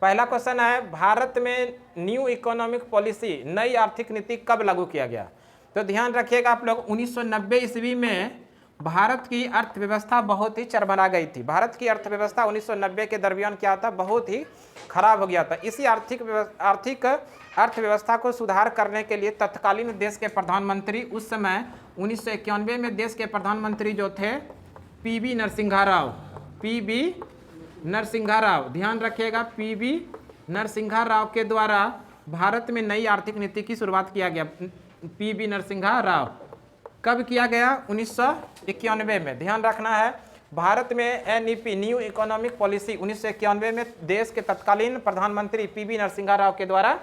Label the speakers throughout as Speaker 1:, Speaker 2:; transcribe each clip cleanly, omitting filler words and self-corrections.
Speaker 1: पहला क्वेश्चन है, भारत में न्यू इकोनॉमिक पॉलिसी, नई आर्थिक नीति कब लागू किया गया? तो ध्यान रखिएगा आप लोग, 1990 ईस्वी में भारत की अर्थव्यवस्था बहुत ही चरमरा गई थी। भारत की अर्थव्यवस्था 1990 के दरमियान क्या था, बहुत ही खराब हो गया था। इसी आर्थिक अर्थव्यवस्था को सुधार करने के लिए तत्कालीन देश के प्रधानमंत्री, उस समय 1991 में देश के प्रधानमंत्री जो थे पीवी नरसिम्हा राव, पीवी नरसिम्हा राव, ध्यान रखिएगा, पीवी नरसिम्हा राव के द्वारा भारत में नई आर्थिक नीति की शुरुआत किया गया। पीवी नरसिम्हा राव, कब किया गया? 1991 में। ध्यान रखना है, भारत में एनईपी, न्यू इकोनॉमिक पॉलिसी 1991 में देश के तत्कालीन प्रधानमंत्री पीवी नरसिम्हा राव के द्वारा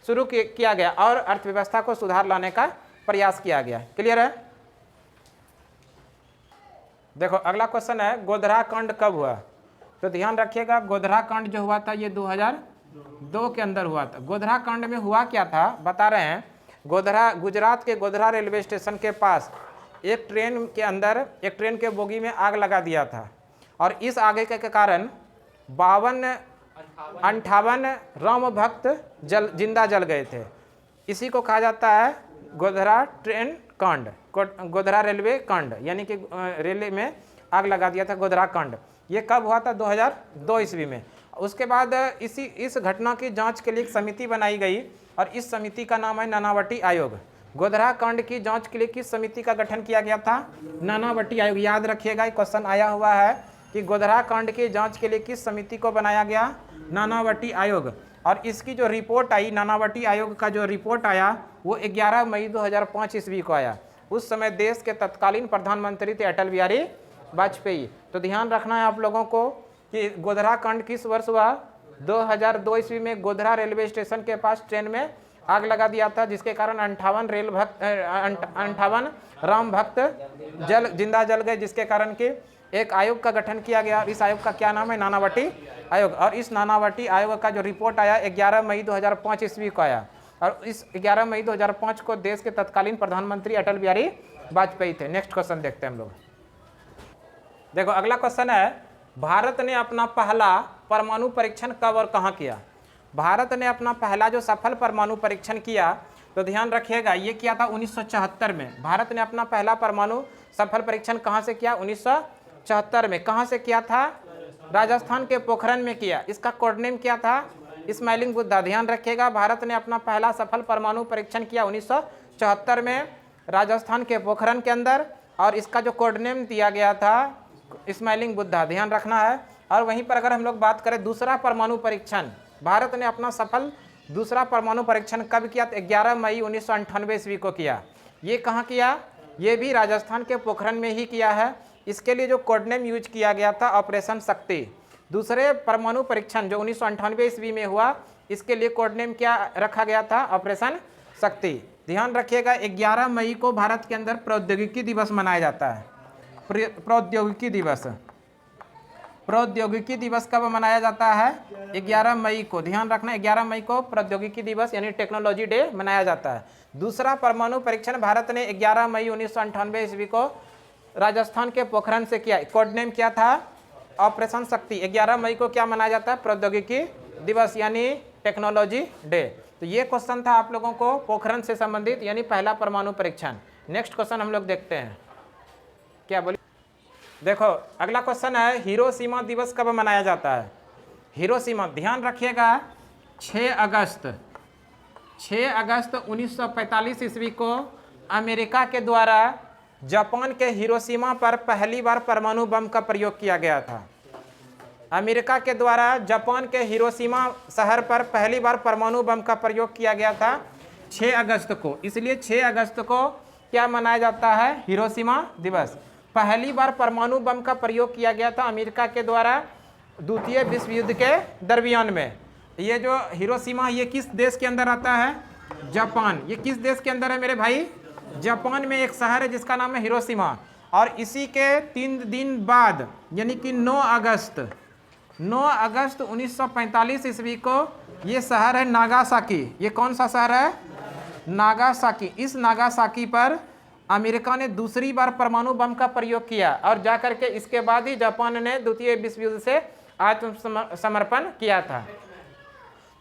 Speaker 1: शुरू किया गया और अर्थव्यवस्था को सुधार लाने का प्रयास किया गया। क्लियर है? देखो अगला क्वेश्चन है, गोधरा कांड कब हुआ? तो ध्यान रखिएगा, गोधरा कांड जो हुआ था ये 2002 के अंदर हुआ था। गोधरा कांड में हुआ क्या था बता रहे हैं। गोधरा, गुजरात के गोधरा रेलवे स्टेशन के पास एक ट्रेन के बोगी में आग लगा दिया था और इस आग के कारण 58 राम भक्त जिंदा जल गए थे। इसी को कहा जाता है गोधरा ट्रेन कांड, गोधरा रेलवे कांड, यानी कि रेलवे में आग लगा दिया था, गोधरा कांड। ये कब हुआ था? 2002 ईस्वी में। उसके बाद इस घटना की जांच के लिए एक समिति बनाई गई और इस समिति का नाम है नानावटी आयोग। गोधरा कांड की जांच के लिए किस समिति का गठन किया गया था? नानावटी आयोग। याद रखिएगा, एक क्वेश्चन आया हुआ है कि गोधरा कांड की जांच के लिए किस समिति को बनाया गया? नानावटी आयोग। और इसकी जो रिपोर्ट आई, नानावटी आयोग का जो रिपोर्ट आया वो 11 मई 2005 ईस्वी को आया। उस समय देश के तत्कालीन प्रधानमंत्री थे अटल बिहारी वाजपेयी। तो ध्यान रखना है आप लोगों को कि गोधरा कांड किस वर्ष हुआ? 2002 ईस्वी में गोधरा रेलवे स्टेशन के पास ट्रेन में आग लगा दिया था, जिसके कारण 58 राम भक्त जिंदा जल गए, जिसके कारण कि एक आयोग का गठन किया गया। इस आयोग का क्या नाम है? नानावटी आयोग। और इस नानावटी आयोग का जो रिपोर्ट आया 11 मई 2005 ईस्वी को आया और इस 11 मई 2005 को देश के तत्कालीन प्रधानमंत्री अटल बिहारी वाजपेयी थे। नेक्स्ट क्वेश्चन देखते हैं हम लोग। देखो अगला क्वेश्चन है, भारत ने अपना पहला परमाणु परीक्षण कब और कहां किया? भारत ने अपना पहला जो सफल परमाणु परीक्षण किया, तो ध्यान रखिएगा, ये किया था 1974 में। भारत ने अपना पहला परमाणु सफल परीक्षण कहां से किया? 1974 में। कहां से किया था? राजस्थान के पोखरण में किया। इसका कोड नेम क्या था? स्माइलिंग बुद्धा। ध्यान रखिएगा, भारत ने अपना पहला सफल परमाणु परीक्षण किया 1974 में राजस्थान के पोखरण के अंदर और इसका जो कोड नेम दिया गया था स्माइलिंग बुद्धा। ध्यान रखना है। और वहीं पर अगर हम लोग बात करें दूसरा परमाणु परीक्षण, भारत ने अपना सफल दूसरा परमाणु परीक्षण कब किया? 11 मई 1998 ईस्वी को किया। ये कहाँ किया? ये भी राजस्थान के पोखरण में ही किया है। इसके लिए जो कोड नेम यूज किया गया था ऑपरेशन शक्ति। दूसरे परमाणु परीक्षण जो 1998 ईस्वी में हुआ, इसके लिए कोड नेम क्या रखा गया था? ऑपरेशन शक्ति। ध्यान रखिएगा, 11 मई को भारत के अंदर प्रौद्योगिकी दिवस मनाया जाता है। प्रौद्योगिकी दिवस कब मनाया जाता है? 11 मई को। ध्यान रखना, 11 मई को प्रौद्योगिकी दिवस यानी टेक्नोलॉजी डे मनाया जाता है। दूसरा परमाणु परीक्षण भारत ने 11 मई 1998 ईस्वी को राजस्थान के पोखरण से किया। कोड नेम क्या था? ऑपरेशन शक्ति। 11 मई को क्या मनाया जाता है? प्रौद्योगिकी दिवस यानी टेक्नोलॉजी डे। तो ये क्वेश्चन था आप लोगों को पोखरण से संबंधित, यानी पहला परमाणु परीक्षण। नेक्स्ट क्वेश्चन हम लोग देखते हैं, क्या बोलिए। देखो अगला क्वेश्चन है, हिरोशिमा दिवस कब मनाया जाता है? हिरोशिमा, ध्यान रखिएगा, 6 अगस्त 1945 ईस्वी को अमेरिका के द्वारा जापान के हिरोशिमा पर पहली बार परमाणु बम का प्रयोग किया गया था। अमेरिका के द्वारा जापान के हिरोशिमा शहर पर पहली बार परमाणु बम का प्रयोग किया गया था 6 अगस्त को। इसलिए 6 अगस्त को क्या मनाया जाता है? हिरोशिमा दिवस। पहली बार परमाणु बम का प्रयोग किया गया था अमेरिका के द्वारा द्वितीय विश्व युद्ध के दरमियान में। ये जो हिरोशिमा, ये किस देश के अंदर आता है? जापान। ये किस देश के अंदर है मेरे भाई? जापान में एक शहर है जिसका नाम है हिरोशिमा। और इसी के 3 दिन बाद यानी कि 9 अगस्त 1945 ईस्वी को ये शहर है नागासाकी। ये कौन सा शहर है? नागासाकी। इस नागासाकी पर अमेरिका ने दूसरी बार परमाणु बम का प्रयोग किया और जाकर के इसके बाद ही जापान ने द्वितीय विश्व युद्ध से आत्मसमर्पण किया था।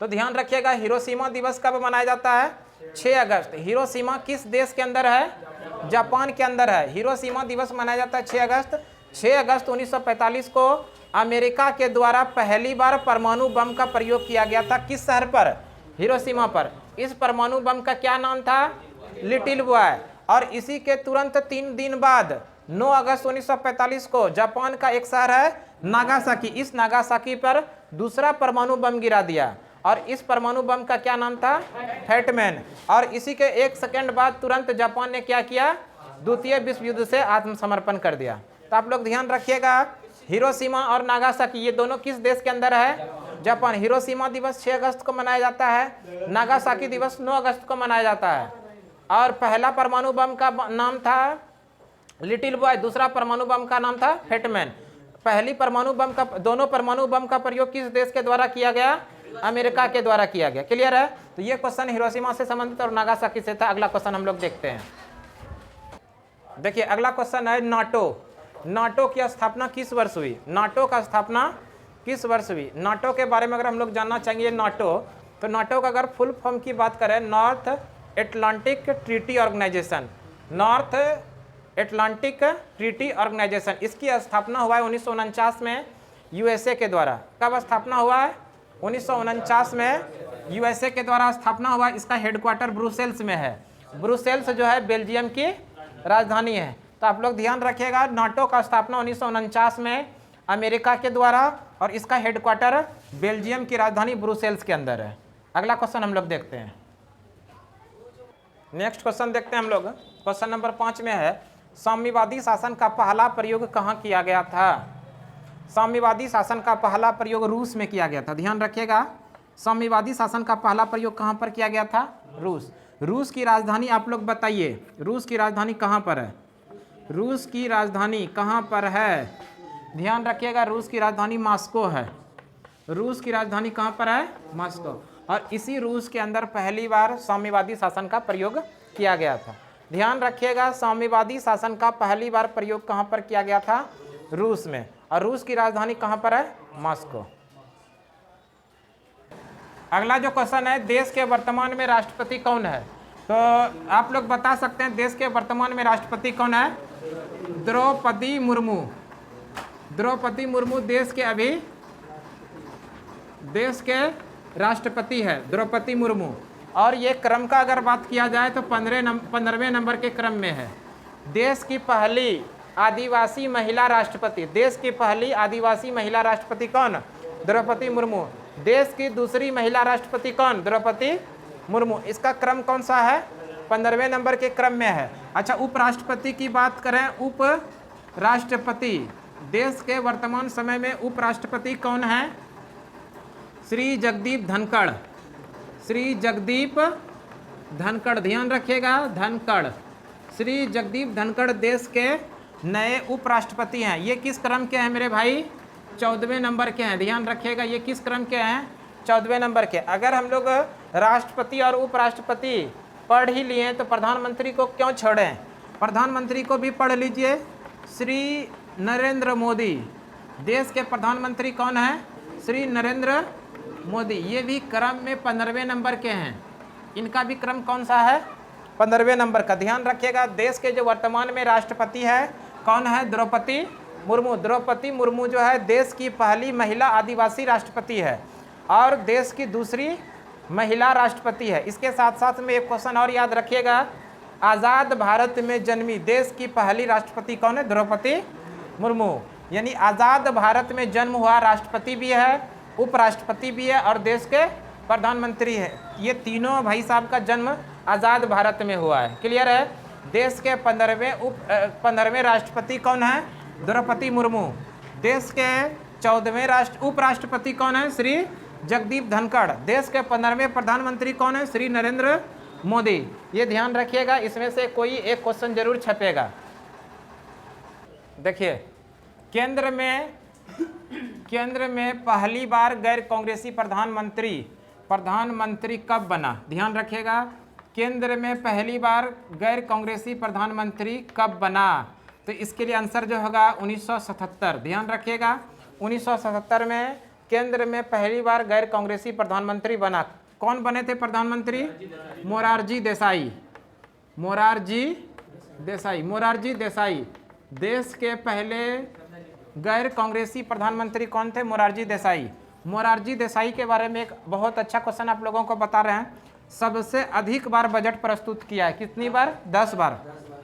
Speaker 1: तो ध्यान रखिएगा, हिरोशिमा दिवस कब मनाया जाता है? 6 अगस्त। हिरोशिमा किस देश के अंदर है? जापान के अंदर है। हिरोशिमा दिवस मनाया जाता है 6 अगस्त। 6 अगस्त 1945 को अमेरिका के द्वारा पहली बार परमाणु बम का प्रयोग किया गया था। किस शहर पर? हिरोशिमा पर। इस परमाणु बम का क्या नाम था? Little boy. और इसी के तुरंत 3 दिन बाद 9 अगस्त 1945 को जापान का एक शहर है नागासाकी, इस नागासाकी पर दूसरा परमाणु बम गिरा दिया और इस परमाणु बम का क्या नाम था? फैटमैन। और इसी के 1 सेकंड बाद तुरंत जापान ने क्या किया? द्वितीय विश्व युद्ध से आत्मसमर्पण कर दिया। तो आप लोग ध्यान रखिएगा, हिरोशिमा और नागासाकी ये दोनों किस देश के अंदर है? जापान। हिरोशिमा दिवस 6 अगस्त को मनाया जाता है, नागासाकी दिवस 9 अगस्त को मनाया जाता है। और पहला परमाणु बम का नाम था लिटिल बॉय, दूसरा परमाणु बम का नाम था फैटमैन। पहली परमाणु बम का, दोनों परमाणु बम का प्रयोग किस देश के द्वारा किया गया? अमेरिका के द्वारा किया गया। क्लियर है? तो ये क्वेश्चन हिरोशिमा से संबंधित और नागासाकी से था। अगला क्वेश्चन हम लोग देखते हैं। देखिए अगला क्वेश्चन है नाटो। नाटो की स्थापना किस वर्ष हुई? नाटो का स्थापना किस वर्ष हुई? नाटो के बारे में अगर हम लोग जानना चाहेंगे नाटो, तो नाटो का अगर फुल फॉर्म की बात करें, North Atlantic Treaty Organization, North Atlantic Treaty Organization, इसकी स्थापना हुआ है 1949 में यूएसए के द्वारा। कब स्थापना हुआ है? 1949 में यूएसए के द्वारा स्थापना हुआ। इसका हेडक्वार्टर ब्रुसेल्स में है। ब्रुसेल्स जो है बेल्जियम की राजधानी है। तो आप लोग ध्यान रखिएगा, नाटो का स्थापना 1949 में अमेरिका के द्वारा और इसका हेडक्वार्टर बेल्जियम की राजधानी ब्रुसेल्स के अंदर है। अगला क्वेश्चन हम लोग देखते हैं। नेक्स्ट क्वेश्चन देखते हैं हम लोग। क्वेश्चन नंबर 5 में है, साम्यवादी शासन का पहला प्रयोग कहाँ किया गया था? साम्यवादी शासन का पहला प्रयोग रूस में किया गया था। ध्यान रखिएगा, साम्यवादी शासन का पहला प्रयोग कहाँ पर किया गया था? रूस। रूस की राजधानी आप लोग बताइए, रूस की राजधानी कहाँ पर है? रूस की राजधानी कहाँ पर है? ध्यान रखिएगा, रूस की राजधानी मॉस्को है। रूस की राजधानी कहाँ पर है? मॉस्को। और इसी रूस के अंदर पहली बार साम्यवादी शासन का प्रयोग किया गया था। ध्यान रखिएगा, साम्यवादी शासन का पहली बार प्रयोग कहाँ पर किया गया था? रूस में। और रूस की राजधानी कहाँ पर है? मॉस्को। अगला जो क्वेश्चन है, देश के वर्तमान में राष्ट्रपति कौन है? तो आप लोग बता सकते हैं देश के वर्तमान में राष्ट्रपति कौन है? द्रौपदी मुर्मू। द्रौपदी मुर्मू देश के राष्ट्रपति है, द्रौपदी मुर्मू। और ये क्रम का अगर बात किया जाए तो 15वें नंबर के क्रम में है। देश की पहली आदिवासी महिला राष्ट्रपति, देश की पहली आदिवासी महिला राष्ट्रपति कौन? द्रौपदी मुर्मू। देश की दूसरी महिला राष्ट्रपति कौन? द्रौपदी मुर्मू। इसका क्रम कौन सा है? 15वें नंबर के क्रम में है। अच्छा, उपराष्ट्रपति की बात करें, उपराष्ट्रपति, देश के वर्तमान समय में उपराष्ट्रपति कौन है? श्री जगदीप धनखड़। श्री जगदीप धनखड़, ध्यान रखिएगा, धनखड़। श्री जगदीप धनखड़ देश के नए उपराष्ट्रपति हैं। ये किस क्रम के हैं मेरे भाई? 14वें नंबर के हैं। ध्यान रखिएगा, ये किस क्रम के हैं? 14वें नंबर के। अगर हम लोग राष्ट्रपति और उपराष्ट्रपति पढ़ ही लिए तो प्रधानमंत्री को क्यों छोड़ें? प्रधानमंत्री को भी पढ़ लीजिए। श्री नरेंद्र मोदी, देश के प्रधानमंत्री कौन है? श्री नरेंद्र मोदी। ये भी क्रम में 15वें नंबर के हैं। इनका भी क्रम कौन सा है? 15वें नंबर का। ध्यान रखिएगा, देश के जो वर्तमान में राष्ट्रपति है कौन है? द्रौपदी मुर्मू। द्रौपदी मुर्मू जो है देश की पहली महिला आदिवासी राष्ट्रपति है और देश की दूसरी महिला राष्ट्रपति है। इसके साथ साथ में एक क्वेश्चन और याद रखिएगा, आज़ाद भारत में जन्मी देश की पहली राष्ट्रपति कौन है? द्रौपदी मुर्मू। यानी आज़ाद भारत में जन्म हुआ राष्ट्रपति भी है, उपराष्ट्रपति भी है और देश के प्रधानमंत्री है। ये तीनों भाई साहब का जन्म आज़ाद भारत में हुआ है। क्लियर है? देश के 15वें राष्ट्रपति कौन है? द्रौपदी मुर्मू। देश के 14वें उपराष्ट्रपति कौन है? श्री जगदीप धनखड़। देश के 15वें प्रधानमंत्री कौन है? श्री नरेंद्र मोदी। ये ध्यान रखिएगा, इसमें से कोई एक क्वेश्चन जरूर छपेगा। देखिए, केंद्र में पहली बार गैर कांग्रेसी प्रधानमंत्री कब बना? ध्यान रखिएगा, केंद्र में पहली बार गैर कांग्रेसी प्रधानमंत्री कब बना? तो इसके लिए आंसर जो होगा 1977। ध्यान रखिएगा, 1977 में केंद्र में पहली बार गैर कांग्रेसी प्रधानमंत्री बना? कौन बने थे प्रधानमंत्री? मोरारजी देसाई। मोरारजी देसाई। मोरारजी देसाई देश के पहले गैर कांग्रेसी प्रधानमंत्री कौन थे? मोरारजी देसाई। मोरारजी देसाई के बारे में एक बहुत अच्छा क्वेश्चन आप लोगों को बता रहे हैं। सबसे अधिक बार बजट प्रस्तुत किया है, कितनी बार? 10 बार।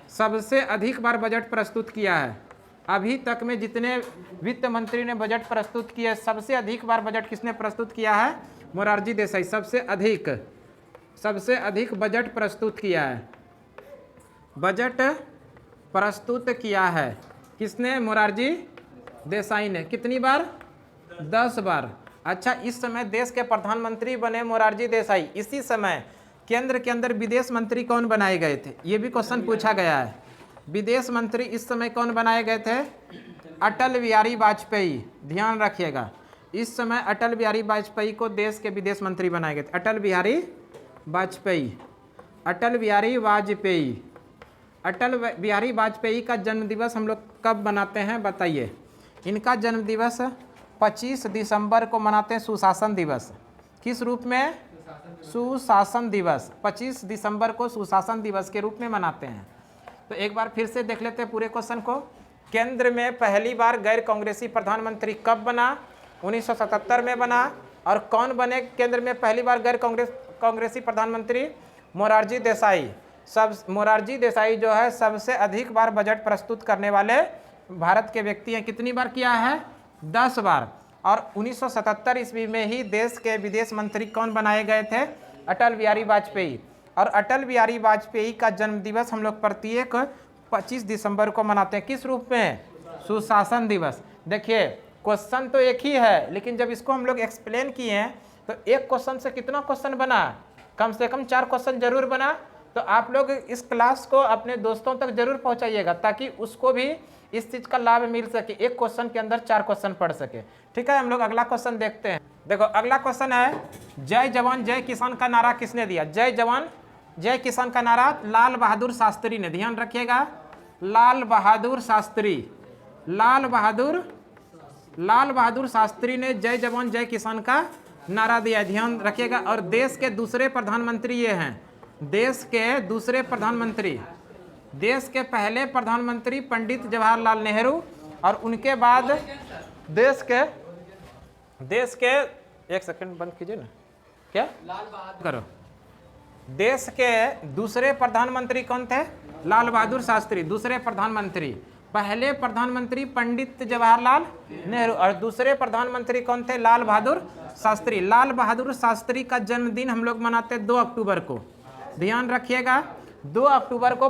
Speaker 1: सबसे अधिक बार बजट प्रस्तुत किया है। अभी तक में जितने वित्त मंत्री ने बजट प्रस्तुत किया है, सबसे अधिक बार बजट किसने प्रस्तुत किया है? मोरारजी देसाई। सबसे अधिक बजट प्रस्तुत किया है। बजट प्रस्तुत किया है किसने? मोरारजी देसाई ने। कितनी बार? 10 बार। अच्छा, इस समय देश के प्रधानमंत्री बने मोरारजी देसाई। इसी समय केंद्र के अंदर विदेश मंत्री कौन बनाए गए थे? ये भी क्वेश्चन पूछा गया है। विदेश मंत्री इस समय कौन बनाए गए थे? अटल बिहारी वाजपेयी। ध्यान रखिएगा, इस समय अटल बिहारी वाजपेयी को देश के विदेश मंत्री बनाए गए थे। अटल बिहारी वाजपेयी। अटल बिहारी वाजपेयी। अटल बिहारी वाजपेयी का जन्मदिवस हम लोग कब मनाते हैं बताइए? इनका जन्मदिवस 25 दिसंबर को मनाते हैं, सुशासन दिवस। किस रूप में? सुशासन दिवस। 25 दिसंबर को सुशासन दिवस के रूप में मनाते हैं। तो एक बार फिर से देख लेते हैं पूरे क्वेश्चन को। केंद्र में पहली बार गैर कांग्रेसी प्रधानमंत्री कब बना? 1977 में बना। और कौन बने केंद्र में पहली बार गैर कांग्रेसी प्रधानमंत्री? मोरारजी देसाई। मोरारजी देसाई जो है सबसे अधिक बार बजट प्रस्तुत करने वाले भारत के व्यक्ति हैं। कितनी बार किया है? 10 बार। और 1977 ईस्वी में ही देश के विदेश मंत्री कौन बनाए गए थे? अटल बिहारी वाजपेयी। और अटल बिहारी वाजपेयी का जन्मदिवस हम लोग प्रत्येक 25 दिसंबर को मनाते हैं। किस रूप में? सुशासन दिवस। देखिए, क्वेश्चन तो एक ही है, लेकिन जब इसको हम लोग एक्सप्लेन किए हैं तो एक क्वेश्चन से कितना क्वेश्चन बना? कम से कम 4 क्वेश्चन जरूर बना। तो आप लोग इस क्लास को अपने दोस्तों तक जरूर पहुंचाइएगा, ताकि उसको भी इस चीज़ का लाभ मिल सके। एक क्वेश्चन के अंदर 4 क्वेश्चन पढ़ सके। ठीक है, हम लोग अगला क्वेश्चन देखते हैं। देखो, अगला क्वेश्चन है, जय जवान जय किसान का नारा किसने दिया? जय जवान जय किसान का नारा लाल बहादुर शास्त्री ने। ध्यान रखिएगा, लाल बहादुर शास्त्री। लाल बहादुर शास्त्री ने जय जवान जय किसान का नारा दिया। ध्यान रखिएगा। और देश के दूसरे प्रधानमंत्री ये हैं। देश के दूसरे प्रधानमंत्री, देश के पहले प्रधानमंत्री पंडित जवाहरलाल नेहरू, और उनके बाद देश के एक सेकंड बंद कीजिए ना, क्या लाल बहादुर करो। देश के दूसरे प्रधानमंत्री कौन थे? लाल बहादुर शास्त्री। दूसरे प्रधानमंत्री, पहले प्रधानमंत्री पंडित जवाहरलाल नेहरू और दूसरे प्रधानमंत्री कौन थे? लाल बहादुर शास्त्री। लाल बहादुर शास्त्री का जन्मदिन हम लोग मनाते 2 अक्टूबर को। ध्यान रखिएगा, 2 अक्टूबर को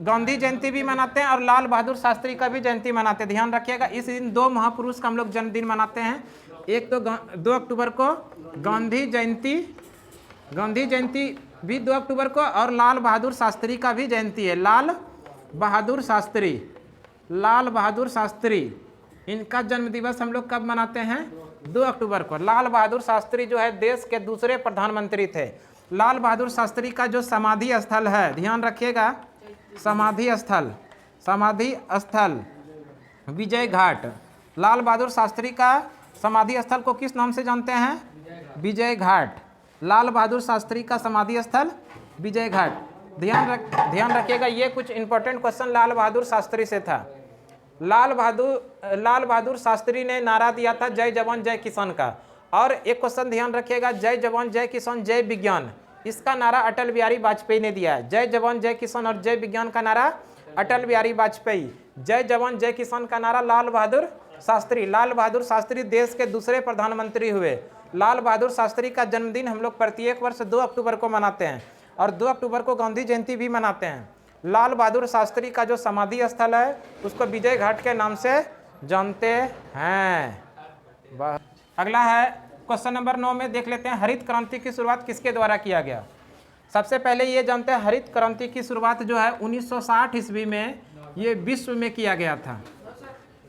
Speaker 1: गांधी जयंती भी मनाते हैं और लाल बहादुर शास्त्री का भी जयंती मनाते हैं। ध्यान रखिएगा, इस दिन 2 महापुरुष का हम लोग जन्मदिन मनाते हैं। एक तो 2 अक्टूबर को गांधी जयंती भी 2 अक्टूबर को, और लाल बहादुर शास्त्री का भी जयंती है। लाल बहादुर शास्त्री, इनका जन्म दिवस हम लोग कब मनाते हैं? 2 अक्टूबर को। लाल बहादुर शास्त्री जो है देश के दूसरे प्रधानमंत्री थे। लाल बहादुर शास्त्री का जो समाधि स्थल है, ध्यान रखिएगा, समाधि स्थल विजय घाट। लाल बहादुर शास्त्री का समाधि स्थल को किस नाम से जानते हैं? विजय घाट। लाल बहादुर शास्त्री का समाधि स्थल विजय घाट। ध्यान रखिएगा, ये कुछ इंपॉर्टेंट क्वेश्चन लाल बहादुर शास्त्री से था। लाल बहादुर शास्त्री ने नारा दिया था जय जवान जय किसान का। और एक क्वेश्चन ध्यान रखिएगा, जय जवान जय किसान जय विज्ञान, इसका नारा अटल बिहारी वाजपेयी ने दिया है। जय जवान जय किसान और जय विज्ञान का नारा अटल बिहारी वाजपेयी। जय जवान जय किसान का नारा लाल बहादुर शास्त्री। लाल बहादुर शास्त्री देश के दूसरे प्रधानमंत्री हुए। लाल बहादुर शास्त्री का जन्मदिन हम लोग प्रत्येक वर्ष 2 अक्टूबर को मनाते हैं और 2 अक्टूबर को गांधी जयंती भी मनाते हैं। लाल बहादुर शास्त्री का जो समाधि स्थल है उसको विजय घाट के नाम से जानते हैं। अगला है क्वेश्चन नंबर 9 में देख लेते हैं, हरित क्रांति की शुरुआत किसके द्वारा किया गया? सबसे पहले ये जानते हैं, हरित क्रांति की शुरुआत जो है 1960 ईस्वी में ये विश्व में किया गया था।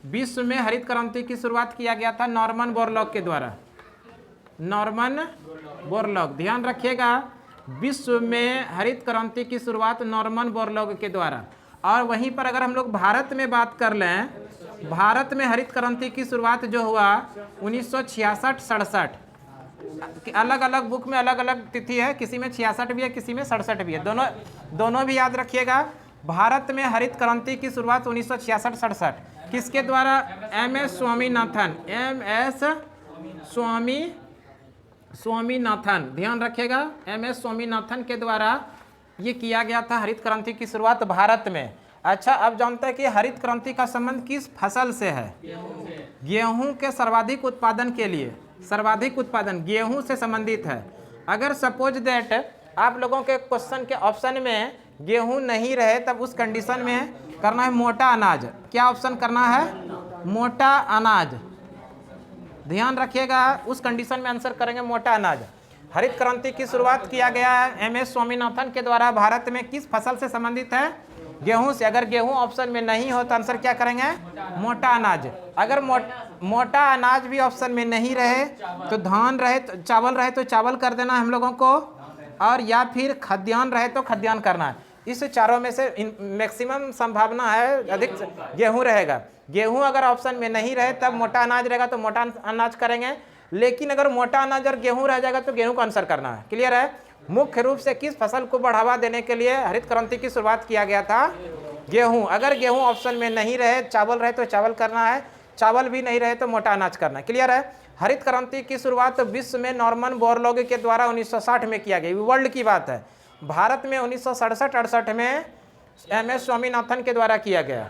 Speaker 1: विश्व में हरित क्रांति की शुरुआत किया गया था नॉर्मन बोरलॉग के द्वारा। नॉर्मन बोरलॉग, ध्यान रखिएगा, विश्व में हरित क्रांति की शुरुआत नॉर्मन बोरलॉग के द्वारा। और वहीं पर अगर हम लोग भारत में बात कर लें भारत में हरित क्रांति की शुरुआत जो हुआ 1966-67, अलग अलग बुक में अलग अलग तिथि है, किसी में 66 भी है, किसी में 67 भी है, दोनों भी याद रखिएगा। भारत में हरित क्रांति की शुरुआत 1966-67 किसके द्वारा? MS स्वामीनाथन, MS स्वामीनाथन, ध्यान रखिएगा, MS स्वामीनाथन के द्वारा ये किया गया था हरित क्रांति की शुरुआत भारत में। अच्छा, अब जानते हैं कि हरित क्रांति का संबंध किस फसल से है? गेहूं के सर्वाधिक उत्पादन के लिए, सर्वाधिक उत्पादन गेहूं से संबंधित है। अगर सपोज दैट आप लोगों के क्वेश्चन के ऑप्शन में गेहूं नहीं रहे, तब उस कंडीशन में करना है मोटा अनाज। क्या ऑप्शन करना है? मोटा अनाज, ध्यान रखिएगा, उस कंडीशन में आंसर करेंगे मोटा अनाज। हरित क्रांति की शुरुआत किया गया है MS स्वामीनाथन के द्वारा, भारत में किस फसल से संबंधित है? गेहूं से। अगर गेहूं ऑप्शन में नहीं हो तो आंसर क्या करेंगे? मोटा अनाज। अगर मोटा अनाज भी ऑप्शन में नहीं रहे तो धान रहे तो चावल रहे तो चावल कर देना है हम लोगों को, और या फिर खाद्यान्न रहे तो खाद्यान्न करना है। इस चारों में से मैक्सिमम संभावना है अधिक गेहूं रहेगा। गेहूं अगर ऑप्शन में नहीं रहे तब मोटा अनाज रहेगा तो मोटा अनाज करेंगे, लेकिन अगर मोटा अनाज और गेहूं रह जाएगा तो गेहूं को आंसर करना है। क्लियर है? मुख्य रूप से किस फसल को बढ़ावा देने के लिए हरित क्रांति की शुरुआत किया गया था? गेहूं। अगर गेहूं ऑप्शन में नहीं रहे, चावल रहे तो चावल करना है, चावल भी नहीं रहे तो मोटा अनाज करना है। क्लियर है? हरित क्रांति की शुरुआत विश्व में नॉर्मन बोरलॉग के द्वारा 1960 में किया गया, वर्ल्ड की बात है। भारत में 1967-68 में MS स्वामीनाथन के द्वारा किया गया,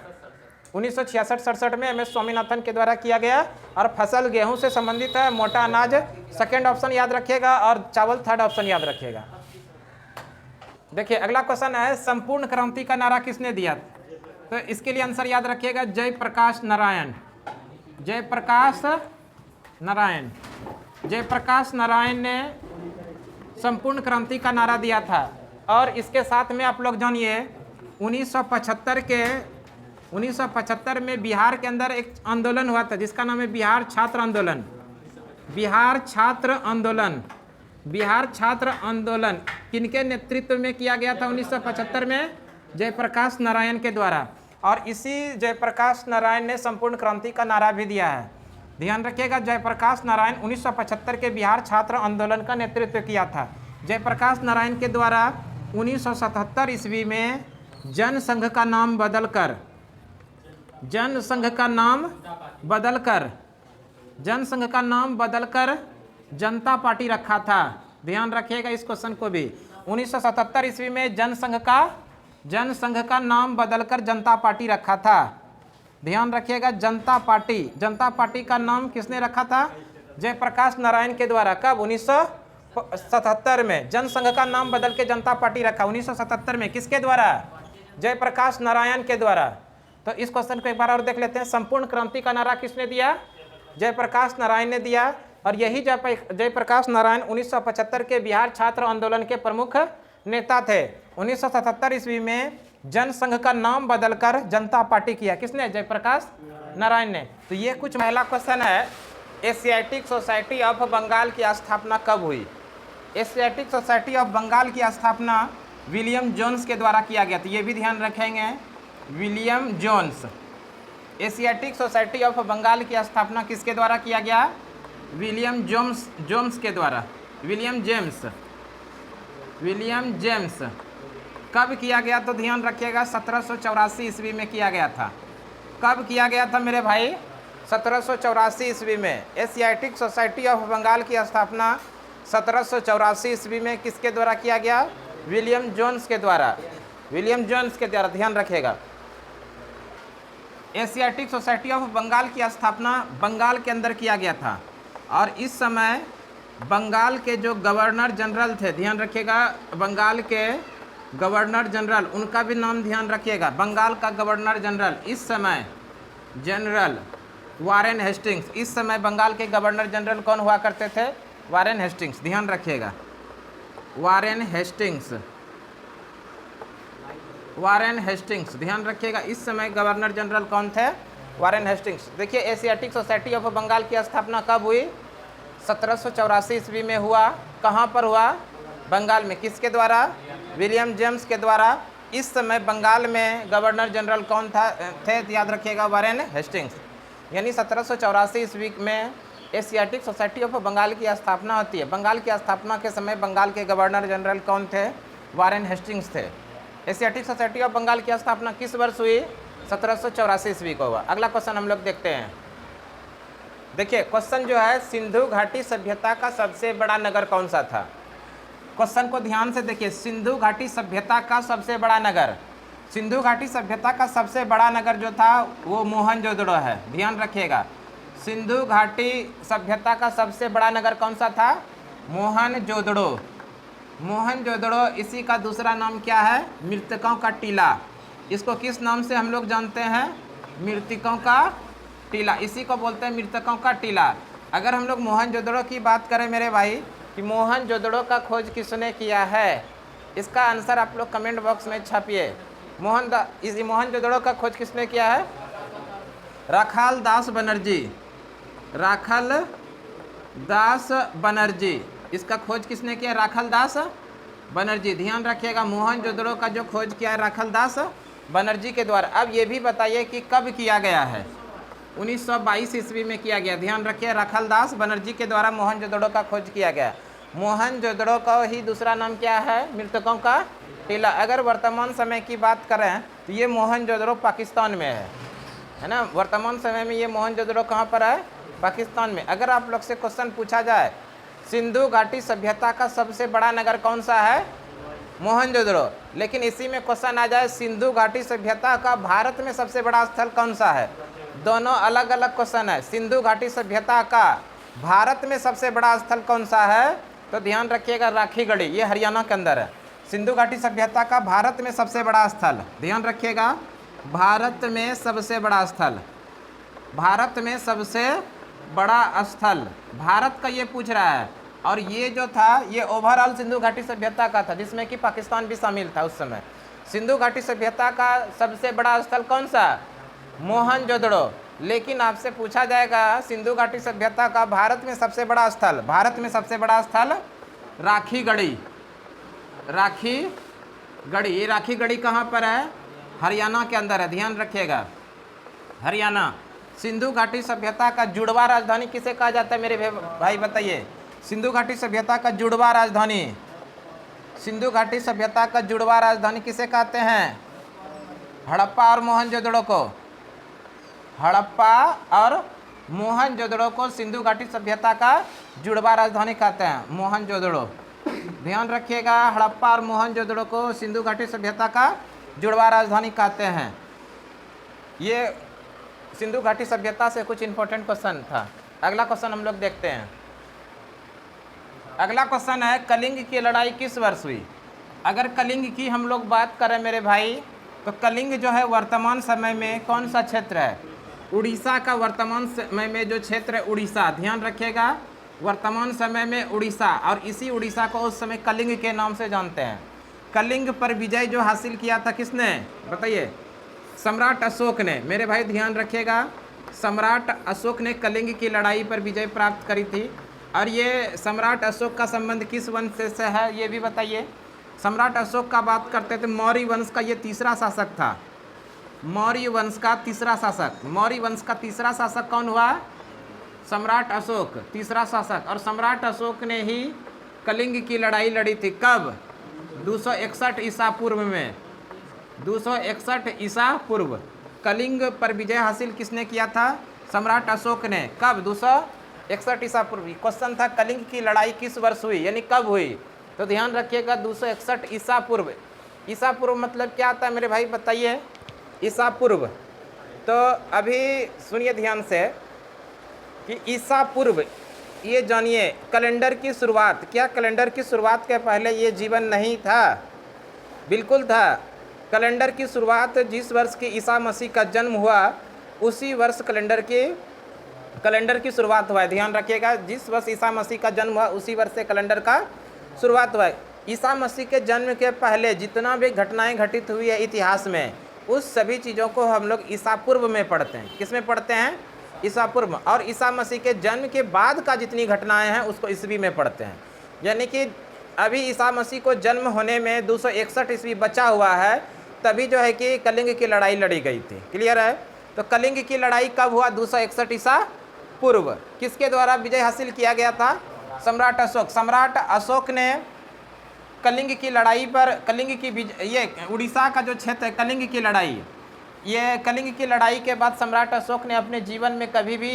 Speaker 1: 1966-67 में MS स्वामीनाथन के द्वारा किया गया, और फसल गेहूं से संबंधित है। मोटा अनाज सेकेंड ऑप्शन याद रखिएगा और चावल थर्ड ऑप्शन याद रखिएगा। देखिए अगला क्वेश्चन है, संपूर्ण क्रांति का नारा किसने दिया? तो इसके लिए आंसर याद रखिएगा, जयप्रकाश नारायण। जयप्रकाश नारायण, जयप्रकाश नारायण ने संपूर्ण क्रांति का नारा दिया था। और इसके साथ में आप लोग जानिए 1975 में बिहार के अंदर एक आंदोलन हुआ था जिसका नाम है बिहार छात्र आंदोलन। बिहार छात्र आंदोलन, बिहार छात्र आंदोलन किनके नेतृत्व में किया गया था? 1975 में जयप्रकाश नारायण के द्वारा। और इसी जयप्रकाश नारायण ने संपूर्ण क्रांति का नारा भी दिया है। ध्यान रखिएगा, जयप्रकाश नारायण 1975 के बिहार छात्र आंदोलन का नेतृत्व किया था। जयप्रकाश नारायण के द्वारा 1977 ईस्वी में जनसंघ का नाम बदलकर, जनसंघ का नाम बदलकर जनता पार्टी रखा था। ध्यान रखिएगा इस क्वेश्चन को भी। 1977 ईस्वी में जनसंघ का नाम बदलकर जनता पार्टी रखा था। ध्यान रखिएगा, जनता पार्टी का नाम किसने रखा था? जयप्रकाश नारायण के द्वारा। कब? 1977 में जनसंघ का नाम बदल के जनता पार्टी रखा। 1977 में किसके द्वारा? जयप्रकाश नारायण के द्वारा। तो इस क्वेश्चन को एक बार और देख लेते हैं। संपूर्ण क्रांति का नारा किसने दिया? जयप्रकाश नारायण ने दिया। और यही जयप्रकाश नारायण 1975 के बिहार छात्र आंदोलन के प्रमुख नेता थे। 1977 ईस्वी में जनसंघ का नाम बदलकर जनता पार्टी किया। किसने? जयप्रकाश नारायण ने। तो ये कुछ पहला क्वेश्चन है, एशियाटिक सोसाइटी ऑफ बंगाल की स्थापना कब हुई? एशियाटिक सोसाइटी ऑफ बंगाल की स्थापना विलियम जोन्स के द्वारा किया गया था। ये भी ध्यान रखेंगे, William Jones. Asiatic Society of Bengal की स्थापना किसके द्वारा किया गया? विलियम जोन्स के द्वारा, विलियम जेम्स। कब किया गया? तो ध्यान रखिएगा 1784 ईस्वी में किया गया था। कब किया गया था मेरे भाई? 1784 ईस्वी में। एशियाटिक सोसाइटी ऑफ बंगाल की स्थापना 1784 ईस्वी में किसके द्वारा किया गया? विलियम जोन्स के द्वारा, विलियम जोन्स के द्वारा। ध्यान रखिएगा, एशियाटिक सोसाइटी ऑफ बंगाल की स्थापना बंगाल के अंदर किया गया था। और इस समय बंगाल के जो गवर्नर जनरल थे, ध्यान रखिएगा, बंगाल के गवर्नर जनरल, उनका भी नाम ध्यान रखिएगा। बंगाल का गवर्नर जनरल इस समय जनरल वारेन हेस्टिंग्स। इस समय बंगाल के गवर्नर जनरल कौन हुआ करते थे? Warren Hastings. ध्यान रखिएगा, वारेन हेस्टिंग्स, ध्यान रखिएगा। इस समय गवर्नर जनरल कौन थे? Warren Hastings. देखिए एशियाटिक सोसाइटी ऑफ बंगाल की स्थापना कब हुई? 1784 ईस्वी में हुआ। कहाँ पर हुआ? बंगाल में। किसके द्वारा? विलियम जेम्स के द्वारा। इस समय बंगाल में गवर्नर जनरल कौन थे? याद रखिएगा, वारेन हेस्टिंग्स। यानी 1784 ईस्वी में एशियाटिक सोसाइटी ऑफ बंगाल की स्थापना होती है। बंगाल की स्थापना के समय बंगाल के गवर्नर जनरल कौन थे? वारेन हेस्टिंग्स थे। एशियाटिक सोसाइटी ऑफ बंगाल की स्थापना किस वर्ष हुई? 1784 ईस्वी को हुआ। अगला क्वेश्चन हम लोग देखते हैं। देखिए क्वेश्चन जो है, सिंधु घाटी सभ्यता का सबसे बड़ा नगर कौन सा था? क्वेश्चन को ध्यान से देखिए। सिंधु घाटी सभ्यता का सबसे बड़ा नगर, सिंधु घाटी सभ्यता का सबसे बड़ा नगर जो था वो मोहनजोदड़ो है। ध्यान रखिएगा, सिंधु घाटी सभ्यता का सबसे बड़ा नगर कौन सा था? मोहनजोदड़ो। मोहनजोदड़ो, इसी का दूसरा नाम क्या है? मृतकों का टीला। इसको किस नाम से हम लोग जानते हैं? मृतकों का टीला। इसी को बोलते हैं मृतकों का टीला। अगर हम लोग मोहनजोदड़ो की बात करें मेरे भाई कि मोहनजोदड़ो का खोज किसने किया है, इसका आंसर आप लोग कमेंट बॉक्स में छापिए। मोहनजोदड़ो का खोज किसने किया है? राखाल दास बनर्जी। राखाल दास बनर्जी, इसका खोज किसने किया? राखाल दास बनर्जी। ध्यान रखिएगा, मोहनजोदड़ो का जो खोज किया है राखाल दास बनर्जी के द्वारा। अब ये भी बताइए कि कब किया गया है? 1922 ईस्वी में किया गया। ध्यान रखिए, राखाल दास बनर्जी के द्वारा मोहनजोदड़ो का खोज किया गया। मोहनजोदड़ो का ही दूसरा नाम क्या है? मृतकों का टीला। अगर वर्तमान समय की बात करें तो ये मोहनजोदड़ो पाकिस्तान में है ना। वर्तमान समय में ये मोहनजोदड़ो कहाँ पर है? पाकिस्तान में। अगर आप लोग से क्वेश्चन पूछा जाए सिंधु घाटी सभ्यता का सबसे बड़ा नगर कौन सा है? मोहनजोदड़ो। लेकिन इसी में क्वेश्चन आ जाए सिंधु घाटी सभ्यता का भारत में सबसे बड़ा स्थल कौन सा है? दोनों अलग अलग क्वेश्चन है। सिंधु घाटी सभ्यता का भारत में सबसे बड़ा स्थल कौन सा है? तो ध्यान रखिएगा, राखीगढ़ी, ये हरियाणा के अंदर है। सिंधु घाटी सभ्यता का भारत में सबसे बड़ा स्थल, ध्यान रखिएगा, भारत में सबसे बड़ा स्थल, भारत में सबसे बड़ा स्थल, भारत का ये पूछ रहा है। और ये जो था ये ओवरऑल सिंधु घाटी सभ्यता का था, जिसमें कि पाकिस्तान भी शामिल था उस समय। सिंधु घाटी सभ्यता का सबसे बड़ा स्थल कौन सा? मोहनजोदड़ो। लेकिन आपसे पूछा जाएगा सिंधु घाटी सभ्यता का भारत में सबसे बड़ा स्थल, भारत में सबसे बड़ा स्थल राखीगढ़ी। राखीगढ़ी, ये राखीगढ़ी कहाँ पर है? हरियाणा के अंदर है। ध्यान रखिएगा, हरियाणा। सिंधु घाटी सभ्यता का जुड़वा राजधानी किसे कहा जाता है मेरे भाई बताइए? सिंधु घाटी सभ्यता का जुड़वा राजधानी, सिंधु घाटी सभ्यता का जुड़वा राजधानी किसे कहते हैं? हड़प्पा और मोहनजोदड़ो को, हड़प्पा और मोहनजोदड़ो को सिंधु घाटी सभ्यता का जुड़वा राजधानी कहते हैं, मोहनजोदड़ो। ध्यान रखिएगा, हड़प्पा और मोहनजोदड़ो को सिंधु घाटी सभ्यता का जुड़वा राजधानी कहते हैं। ये सिंधु घाटी सभ्यता से कुछ इंपॉर्टेंट क्वेश्चन था। अगला क्वेश्चन हम लोग देखते हैं। अगला क्वेश्चन है, कलिंग की लड़ाई किस वर्ष हुई? अगर कलिंग की हम लोग बात करें मेरे भाई, तो कलिंग जो है वर्तमान समय में कौन सा क्षेत्र है? उड़ीसा का वर्तमान समय में जो क्षेत्र है उड़ीसा। ध्यान रखिएगा, वर्तमान समय में उड़ीसा, और इसी उड़ीसा को उस समय कलिंग के नाम से जानते हैं। कलिंग पर विजय जो हासिल किया था किसने बताइए? सम्राट अशोक ने। मेरे भाई ध्यान रखिएगा, सम्राट अशोक ने कलिंग की लड़ाई पर विजय प्राप्त करी थी। और ये सम्राट अशोक का संबंध किस वंश से है ये भी बताइए। सम्राट अशोक का बात करते थे, मौर्य वंश का ये तीसरा शासक था, मौर्य वंश का तीसरा शासक। मौर्य वंश का तीसरा शासक कौन हुआ? सम्राट अशोक, तीसरा शासक। और सम्राट अशोक ने ही कलिंग की लड़ाई लड़ी थी। कब? 261 ईसा पूर्व में, 261 ईसा पूर्व। कलिंग पर विजय हासिल किसने किया था? सम्राट अशोक ने। कब? 261 ईसा पूर्व। क्वेश्चन था कलिंग की लड़ाई किस वर्ष हुई, यानी कब हुई? तो ध्यान रखिएगा 261 ईसा पूर्व। ईसा पूर्व मतलब क्या आता है मेरे भाई बताइए? ईसा पूर्व। तो अभी सुनिए ध्यान से कि ईसा पूर्व, ये जानिए कैलेंडर की शुरुआत, क्या कैलेंडर की शुरुआत के पहले ये जीवन नहीं था? बिल्कुल था। कैलेंडर की शुरुआत जिस वर्ष की ईसा मसीह का जन्म हुआ उसी वर्ष कैलेंडर की शुरुआत हुआ है। ध्यान रखिएगा, जिस वर्ष ईसा मसीह का जन्म हुआ उसी वर्ष से कैलेंडर का शुरुआत हुआ है। ईसा मसीह के जन्म के पहले जितना भी घटनाएं घटित हुई है इतिहास में, उस सभी चीज़ों को हम लोग ईसा पूर्व में पढ़ते हैं। किस में पढ़ते हैं? ईसा पूर्व। और ईसा मसीह के जन्म के बाद का जितनी घटनाएं हैं उसको ईस्वी में पढ़ते हैं। यानी कि अभी ईसा मसीह को जन्म होने में 261 ईस्वी बचा हुआ है, तभी जो है कि कलिंग की लड़ाई लड़ी गई थी। क्लियर है? तो कलिंग की लड़ाई कब हुआ? 261 ईसा पूर्व। किसके द्वारा विजय हासिल किया गया था? सम्राट अशोक। सम्राट अशोक ने कलिंग की लड़ाई पर, कलिंग की ये उड़ीसा का जो क्षेत्र है, कलिंग की लड़ाई, ये कलिंग की लड़ाई के बाद सम्राट अशोक ने अपने जीवन में कभी भी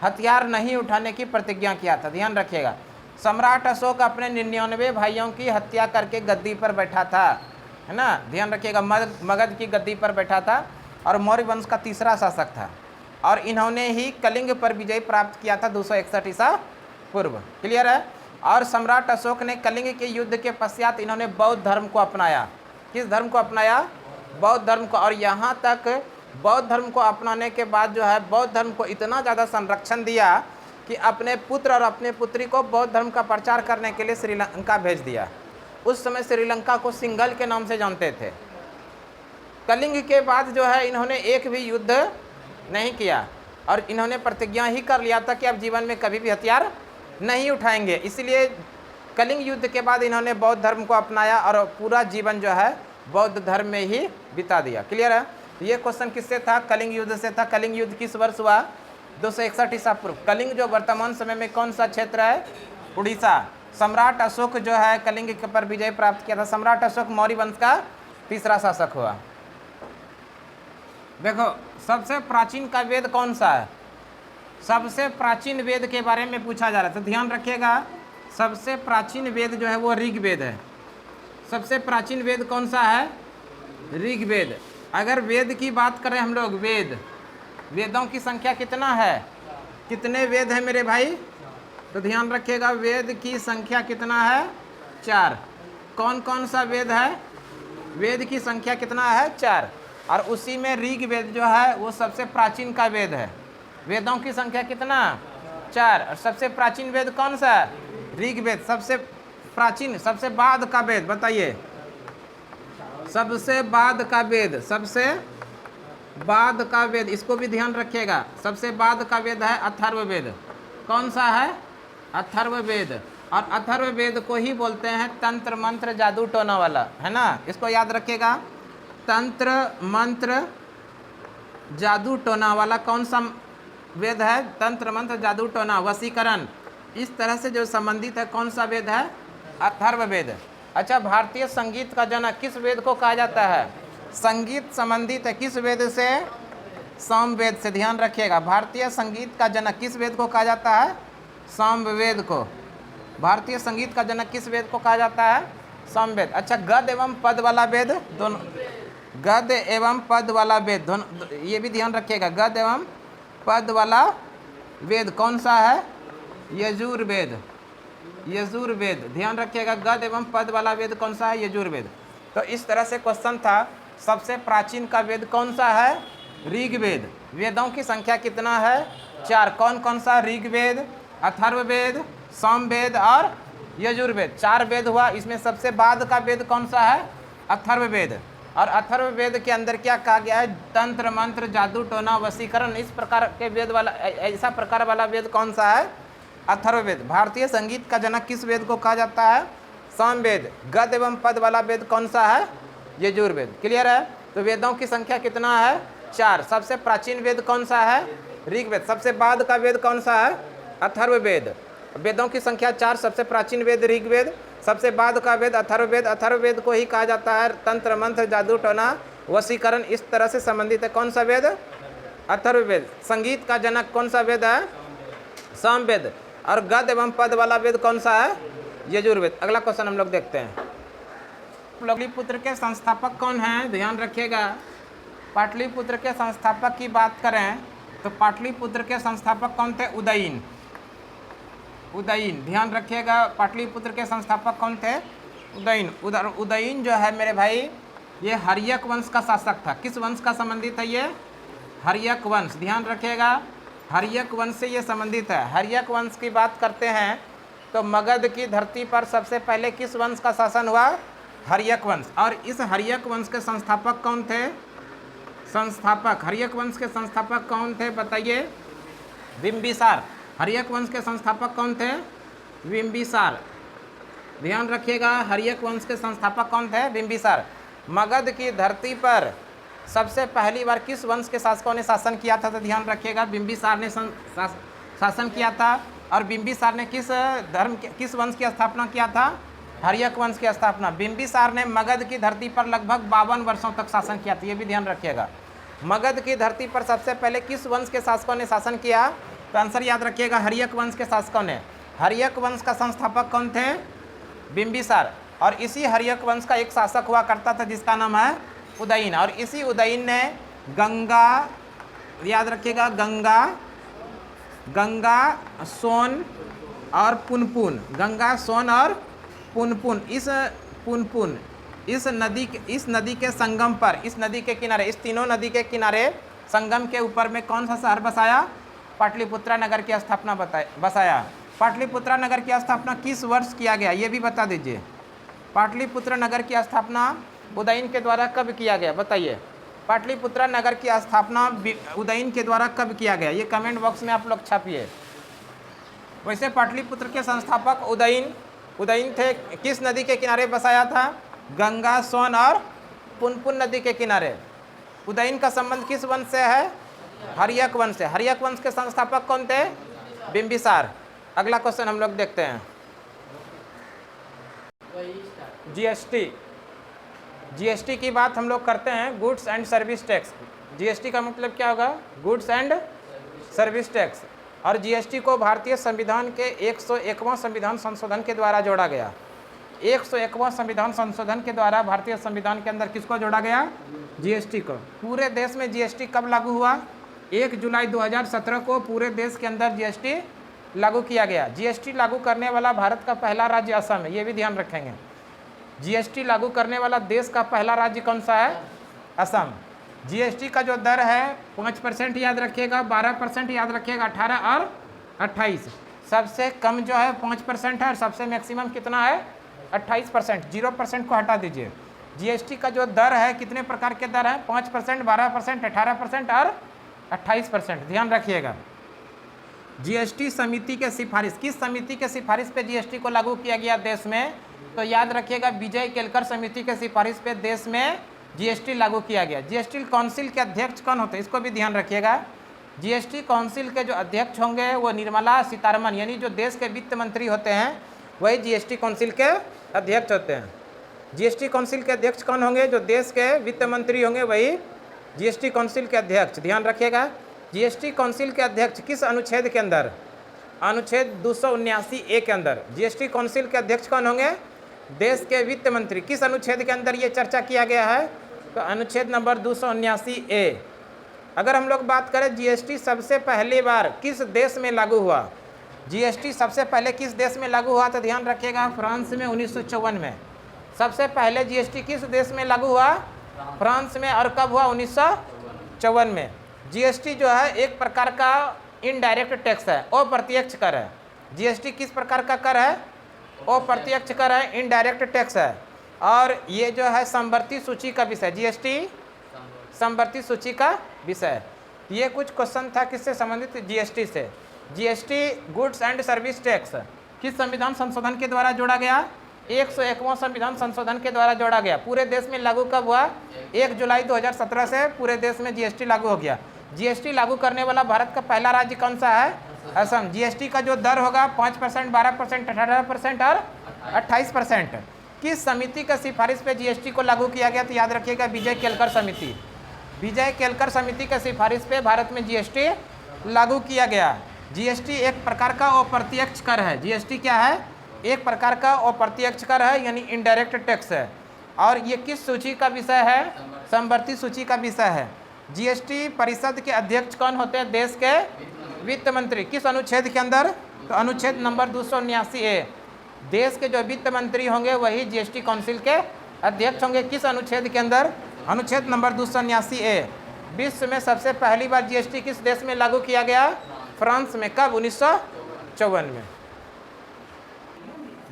Speaker 1: हथियार नहीं उठाने की प्रतिज्ञा किया था। ध्यान रखिएगा, सम्राट अशोक अपने 99 भाइयों की हत्या करके गद्दी पर बैठा था, है ना। ध्यान रखिएगा, मगध की गद्दी पर बैठा था और मौर्य वंश का तीसरा शासक था, और इन्होंने ही कलिंग पर विजय प्राप्त किया था 261 ईसा पूर्व। क्लियर है? और सम्राट अशोक ने कलिंग के युद्ध के पश्चात इन्होंने बौद्ध धर्म को अपनाया। किस धर्म को अपनाया? बौद्ध धर्म को। और यहाँ तक बौद्ध धर्म को अपनाने के बाद जो है, बौद्ध धर्म को इतना ज़्यादा संरक्षण दिया कि अपने पुत्र और अपने पुत्री को बौद्ध धर्म का प्रचार करने के लिए श्रीलंका भेज दिया। उस समय श्रीलंका को सिंघल के नाम से जानते थे। कलिंग के बाद जो है इन्होंने एक भी युद्ध नहीं किया, और इन्होंने प्रतिज्ञा ही कर लिया था कि अब जीवन में कभी भी हथियार नहीं उठाएंगे। इसलिए कलिंग युद्ध के बाद इन्होंने बौद्ध धर्म को अपनाया और पूरा जीवन जो है बौद्ध धर्म में ही बिता दिया। क्लियर है? ये क्वेश्चन किससे था? कलिंग युद्ध से था। कलिंग युद्ध किस वर्ष हुआ? 261 ईसा पूर्व। कलिंग जो वर्तमान समय में कौन सा क्षेत्र है? उड़ीसा। सम्राट अशोक जो है कलिंग के पर विजय प्राप्त किया था। सम्राट अशोक मौर्य वंश का तीसरा शासक हुआ। देखो, सबसे प्राचीन का वेद कौन सा है? सबसे प्राचीन वेद के बारे में पूछा जा रहा है, तो ध्यान रखिएगा, सबसे प्राचीन वेद जो है वो ऋग्वेद है। सबसे प्राचीन वेद कौन सा है? ऋग्वेद। अगर वेद की बात करें हम लोग, वेदों की संख्या कितना है? कितने वेद हैं मेरे भाई? तो ध्यान रखिएगा, वेद की संख्या कितना है? 4। कौन कौन सा वेद है? वेद की संख्या कितना है? 4। और उसी में ऋग्वेद जो है वो सबसे प्राचीन का वेद है। वेदों की संख्या कितना? 4। और सबसे प्राचीन वेद कौन सा? ऋग्वेद। सबसे प्राचीन, सबसे बाद का वेद बताइए। सबसे बाद का वेद, सबसे बाद का वेद, इसको भी ध्यान रखिएगा। सबसे बाद का वेद है अथर्ववेद। कौन सा है? अथर्ववेद। और अथर्ववेद को ही बोलते हैं तंत्र मंत्र जादू टोना वाला, है ना। इसको याद रखिएगा, तंत्र मंत्र जादू टोना वाला कौन सा वेद है? तंत्र मंत्र जादू टोना, वशीकरण, इस तरह से जो संबंधित है कौन सा वेद है? अथर्ववेद। अच्छा, भारतीय संगीत का जनक किस वेद को कहा जाता है? संगीत संबंधित है किस वेद से? सामवेद से। ध्यान रखिएगा, भारतीय संगीत का जनक किस वेद को कहा जाता है? सामवेद को। भारतीय संगीत का जनक किस वेद को कहा जाता है? सामवेद। अच्छा, गद्य एवं पद वाला वेद दोनों, गद्य एवं पद वाला वेद दोनों, ये भी ध्यान रखिएगा, गद्य एवं पद वाला वेद कौन सा है? यजुर्वेद। यजुर्वेद, ध्यान रखिएगा, गद्य एवं पद वाला वेद कौन सा है? यजुर्वेद। तो इस तरह से क्वेश्चन था, सबसे प्राचीन का वेद कौन सा है? ऋग्वेद। वेदों की संख्या कितना है? 4। कौन कौन सा? ऋग्वेद, अथर्ववेद, सामवेद और यजुर्वेद। 4 वेद हुआ। इसमें सबसे बाद का वेद कौन सा है? अथर्ववेद। और अथर्ववेद के अंदर क्या कहा गया है? तंत्र मंत्र जादू टोना वशीकरण, इस प्रकार के वेद वाला, ऐसा प्रकार वाला वेद कौन सा है? अथर्ववेद। भारतीय संगीत का जनक किस वेद को कहा जाता है? सामवेद। गद्य एवं पद वाला वेद कौन सा है? यजुर्वेद। क्लियर है? तो वेदों की संख्या कितना है? 4। सबसे प्राचीन वेद कौन सा है? ऋग्वेद। सबसे बाद का वेद कौन सा है? अथर्ववेद। वेदों की संख्या 4। सबसे प्राचीन वेद ऋग्वेद, सबसे बाद का वेद अथर्ववेद। अथर्ववेद को ही कहा जाता है तंत्र मंत्र जादू टोना वशीकरण, इस तरह से संबंधित है कौन सा वेद? अथर्ववेद। संगीत का जनक कौन सा वेद है? सामवेद। और गद्य एवं पद वाला वेद कौन सा है? यजुर्वेद। अगला क्वेश्चन हम लोग देखते हैं। पाटलिपुत्र के संस्थापक कौन हैं? ध्यान रखिएगा, पाटलिपुत्र के संस्थापक की बात करें तो पाटलिपुत्र के संस्थापक कौन थे? उदयन। उदयन, ध्यान रखिएगा, पाटलिपुत्र के संस्थापक कौन थे? उदयन। उदयन जो है मेरे भाई, ये हर्यक वंश का शासक था। किस वंश का संबंधित है ये? हर्यक वंश। ध्यान रखिएगा, हर्यक वंश से ये संबंधित है। हर्यक वंश की बात करते हैं तो मगध की धरती पर सबसे पहले किस वंश का शासन हुआ? हर्यक वंश। और इस हर्यक वंश के संस्थापक कौन थे? संस्थापक, हर्यक वंश के संस्थापक कौन थे बताइए? बिंबिसार। हर्यक वंश के संस्थापक कौन थे? बिंबिसार। ध्यान रखिएगा, हर्यक वंश के संस्थापक कौन थे? बिंबिसार। मगध की धरती पर सबसे पहली बार किस वंश के शासकों ने शासन किया था? तो ध्यान रखिएगा, बिंबिसार ने शासन किया था। और बिंबिसार ने किस वंश की स्थापना किया था? हर्यक वंश की स्थापना। बिंबिसार ने मगध की धरती पर लगभग 52 वर्षों तक शासन किया था, ये भी ध्यान रखिएगा। मगध की धरती पर सबसे पहले किस वंश के शासकों ने शासन किया? तो आंसर याद रखिएगा, हर्यक वंश के शासकों ने। हर्यक वंश का संस्थापक कौन थे? बिंबिसार। और इसी हर्यक वंश का एक शासक हुआ करता था जिसका नाम है उदयन। और इसी उदयन ने गंगा, याद रखिएगा, गंगा, सोन और पुनपुन, गंगा, सोन और पुनपुन, इस नदी के संगम पर, इस नदी के किनारे, इस तीनों नदी के किनारे संगम के ऊपर में कौन सा शहर बसाया? पाटलिपुत्रा नगर की स्थापना बसाया। पाटलिपुत्रा नगर की स्थापना किस वर्ष किया गया, ये भी बता दीजिए। पाटलिपुत्र नगर की स्थापना उदयन के द्वारा कब किया गया, बताइए। पाटलिपुत्रा नगर की स्थापना उदयन के द्वारा कब किया गया, ये कमेंट बॉक्स में आप लोग छापिए। वैसे पाटलिपुत्र के संस्थापक उदयन थे। किस नदी के किनारे बसाया था? गंगा, सोन और पुनपुन नदी के किनारे। उदयन का संबंध किस वंश से है? हर्यक वंश से। हर्यक वंश के संस्थापक कौन थे? बिंबिसार। अगला क्वेश्चन हम लोग देखते हैं। जीएसटी की बात हम लोग करते हैं, goods and service tax. GST का मतलब क्या होगा? Goods and service tax. और जीएसटी को भारतीय संविधान के 101वां संविधान संशोधन के द्वारा जोड़ा गया। 101वां संविधान संशोधन के द्वारा भारतीय संविधान के अंदर किसको जोड़ा गया? जीएसटी को। पूरे देश में जीएसटी कब लागू हुआ? 1 जुलाई 2017 को पूरे देश के अंदर जीएसटी लागू किया गया। जीएसटी लागू करने वाला भारत का पहला राज्य असम है, ये भी ध्यान रखेंगे। जीएसटी लागू करने वाला देश का पहला राज्य कौन सा है? असम। जीएसटी का जो दर है 5% याद रखिएगा, 12% याद रखिएगा, 18 और 28। सबसे कम जो है 5% है और सबसे मैक्सिमम कितना है? 28%। 0% को हटा दीजिए। जीएसटी का जो दर है, कितने प्रकार के दर हैं? 5%, 12%, 18% और 28%। ध्यान रखिएगा। जीएसटी समिति के सिफारिश, किस समिति के सिफारिश पे जीएसटी को लागू किया गया देश में? तो याद रखिएगा, विजय केलकर समिति के सिफारिश पे देश में जीएसटी लागू किया गया। जीएसटी काउंसिल के अध्यक्ष कौन होते हैं, इसको भी ध्यान रखिएगा। जीएसटी काउंसिल के जो अध्यक्ष होंगे वो निर्मला सीतारमण, यानी जो देश के वित्त मंत्री होते हैं वही जीएसटी काउंसिल के अध्यक्ष होते हैं। जीएसटी काउंसिल के अध्यक्ष कौन होंगे? जो देश के वित्त मंत्री होंगे वही जीएसटी काउंसिल के अध्यक्ष। ध्यान रखिएगा। जीएसटी काउंसिल के अध्यक्ष किस अनुच्छेद के अंदर? अनुच्छेद 279A के अंदर। जीएसटी काउंसिल के अध्यक्ष कौन होंगे? देश के वित्त मंत्री। किस अनुच्छेद के अंदर ये चर्चा किया गया है? तो अनुच्छेद नंबर 279A। अगर हम लोग बात करें जीएसटी सबसे पहली बार किस देश में लागू हुआ? जीएसटी सबसे पहले किस देश में लागू हुआ? तो ध्यान रखिएगा, फ्रांस में 1954 में। सबसे पहले जीएसटी किस देश में लागू हुआ? फ्रांस में। और कब हुआ? 1954 में। जीएसटी जो है एक प्रकार का इनडायरेक्ट टैक्स है, अप्रत्यक्ष कर है। जीएसटी किस प्रकार का कर है? अप्रत्यक्ष कर है, इनडायरेक्ट टैक्स है। और ये जो है समवर्ती सूची का विषय, जीएसटी समवर्ती सूची का विषय। ये कुछ क्वेश्चन था किससे संबंधित? जीएसटी से। GST goods and service tax किस संविधान संशोधन के द्वारा जोड़ा गया? 101वां संविधान संशोधन के द्वारा जोड़ा गया। पूरे देश में लागू कब हुआ? 1 जुलाई 2017 से पूरे देश में जीएसटी लागू हो गया। जीएसटी लागू करने वाला भारत का पहला राज्य कौन सा है? असम। जीएसटी का जो दर होगा 5%, 12%, 18% और 28%। किस समिति का सिफारिश पे जीएसटी को लागू किया गया? तो याद रखिएगा, विजय केलकर समिति। विजय केलकर समिति के सिफारिश पे भारत में जीएसटी लागू किया गया। जीएसटी एक प्रकार का अप्रत्यक्ष कर है। जीएसटी क्या है? एक प्रकार का अप्रत्यक्ष कर है, यानी इनडायरेक्ट टैक्स है। और ये किस सूची का विषय है? समवर्ती सूची का विषय है। जीएसटी परिषद के अध्यक्ष कौन होते हैं? देश के वित्त मंत्री। किस अनुच्छेद के अंदर? तो अनुच्छेद नंबर 279A। देश के जो वित्त मंत्री होंगे वही जीएसटी काउंसिल के अध्यक्ष होंगे। किस अनुच्छेद के अंदर? अनुच्छेद नंबर 279A। विश्व में सबसे पहली बार जीएसटी किस देश में लागू किया गया? फ्रांस में। कब? 1954 में।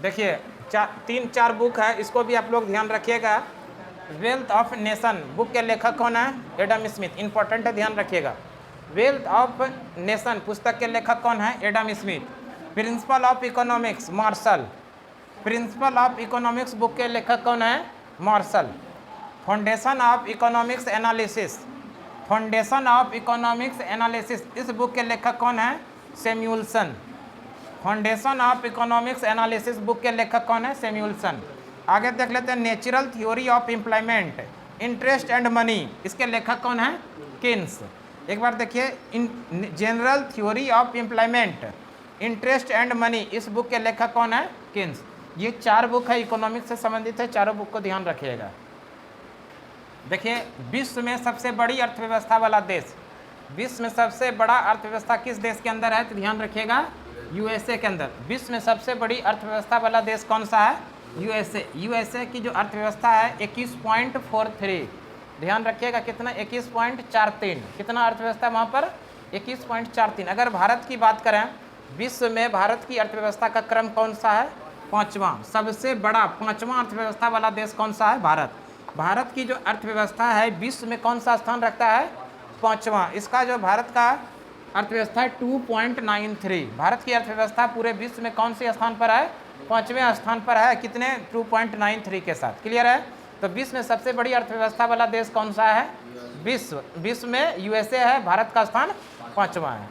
Speaker 1: देखिए 3-4 बुक है, इसको भी आप लोग ध्यान रखिएगा। वेल्थ ऑफ नेशन बुक के लेखक कौन है? Adam Smith. इंपॉर्टेंट है, ध्यान रखिएगा। वेल्थ ऑफ नेशन पुस्तक के लेखक कौन है? Adam Smith. Principle of economics Marshall. Principle of economics book के लेखक कौन है? Marshall. Foundation of economics analysis, foundation of economics analysis, इस बुक के लेखक कौन है? Samuelson. Foundation of economics analysis book के लेखक कौन है? सैमुअल्सन। आगे देख लेते हैं natural theory of employment, interest and money, इसके लेखक कौन है? किन्स। एक बार देखिए, general theory of employment, interest and money, इस बुक के लेखक कौन है? किन्स। ये 4 बुक है इकोनॉमिक्स से संबंधित है, चारों बुक को ध्यान रखिएगा। देखिए, विश्व में सबसे बड़ी अर्थव्यवस्था वाला देश, विश्व में सबसे बड़ा अर्थव्यवस्था किस देश के अंदर है? तो ध्यान रखिएगा, यूएसए के अंदर। विश्व में सबसे बड़ी अर्थव्यवस्था वाला देश कौन सा है? यूएसए। यूएसए की जो अर्थव्यवस्था है 21.43, ध्यान रखिएगा कितना? 21.43, कितना अर्थव्यवस्था वहाँ पर? 21.43। अगर भारत की बात करें, विश्व में भारत की अर्थव्यवस्था का क्रम कौन सा है? 5वां। सबसे बड़ा 5वां अर्थव्यवस्था वाला देश कौन सा है? भारत। भारत की जो अर्थव्यवस्था है विश्व में कौन सा स्थान रखता है? 5वां। इसका जो भारत का अर्थव्यवस्था है 2.93, भारत की अर्थव्यवस्था पूरे विश्व में कौन से स्थान पर है? 5वें स्थान पर है। कितने? 2.93 के साथ। क्लियर है? तो विश्व में सबसे बड़ी अर्थव्यवस्था वाला देश कौन सा है? विश्व में यूएसए है, भारत का स्थान 5वां है।